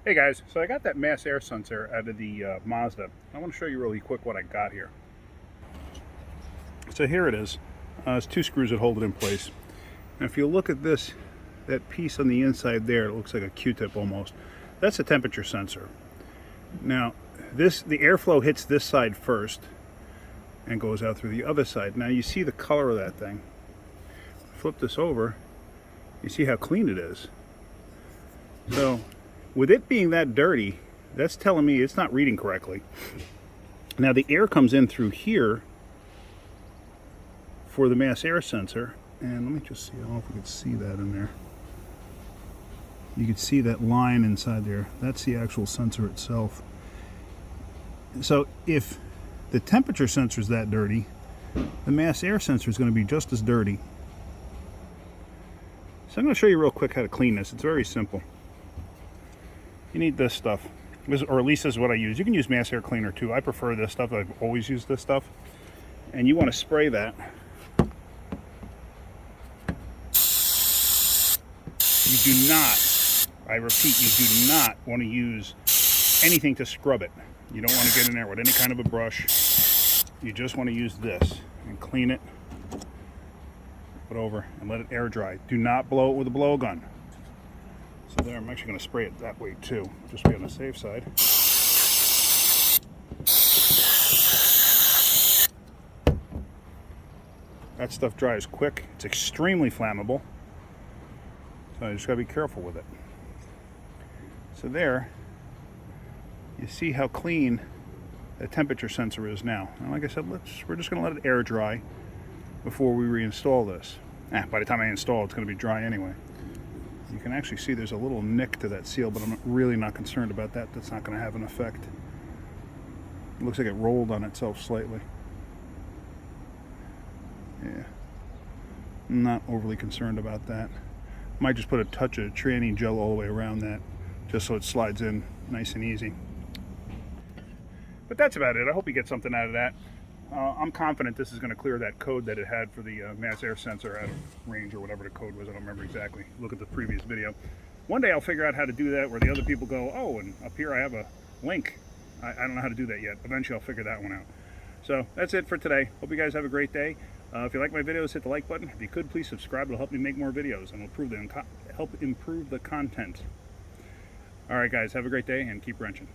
Hey guys, so I got that mass air sensor out of the Mazda. I want to show you really quick what I got here. So here it is. It's two screws that hold it in place. And if you look at this, that piece on the inside there, it looks like a Q-tip almost. That's a temperature sensor. Now, the airflow hits this side first and goes out through the other side. Now you see the color of that thing. Flip this over, you see how clean it is. So, with it being that dirty, that's telling me it's not reading correctly. Now the air comes in through here for the mass air sensor, and let me just see, I don't know if we can see that in there. You can see that line inside there. That's the actual sensor itself. So if the temperature sensor is that dirty, the mass air sensor is going to be just as dirty. So I'm going to show you real quick how to clean this. It's very simple. You need this stuff, or at least this is what I use. You can use mass air cleaner too. I prefer this stuff. I've always used this stuff. And you want to spray that. You do not, I repeat, you do not want to use anything to scrub it. You don't want to get in there with any kind of a brush. You just want to use this and clean it, put it over, and let it air dry. Do not blow it with a blowgun. So there, I'm actually going to spray it that way too, just to be on the safe side. That stuff dries quick. It's extremely flammable. So I just got to be careful with it. So there, you see how clean the temperature sensor is now. And like I said, we're just going to let it air dry before we reinstall this. By the time I install it, it's going to be dry anyway. You can actually see there's a little nick to that seal, but I'm really not concerned about that. That's not going to have an effect. It looks like it rolled on itself slightly. Yeah. I'm not overly concerned about that. Might just put a touch of tranny gel all the way around that, just so it slides in nice and easy. But that's about it. I hope you get something out of that. I'm confident this is going to clear that code that it had for the mass air sensor out of range, or whatever the code was. I don't remember exactly. Look at the previous video. One day I'll figure out how to do that where the other people go, oh, and up here I have a link. I don't know how to do that yet. Eventually I'll figure that one out. So that's it for today. Hope you guys have a great day. If you like my videos, hit the like button. If you could, please subscribe. It'll help me make more videos and it'll help improve the content. All right, guys, have a great day and keep wrenching.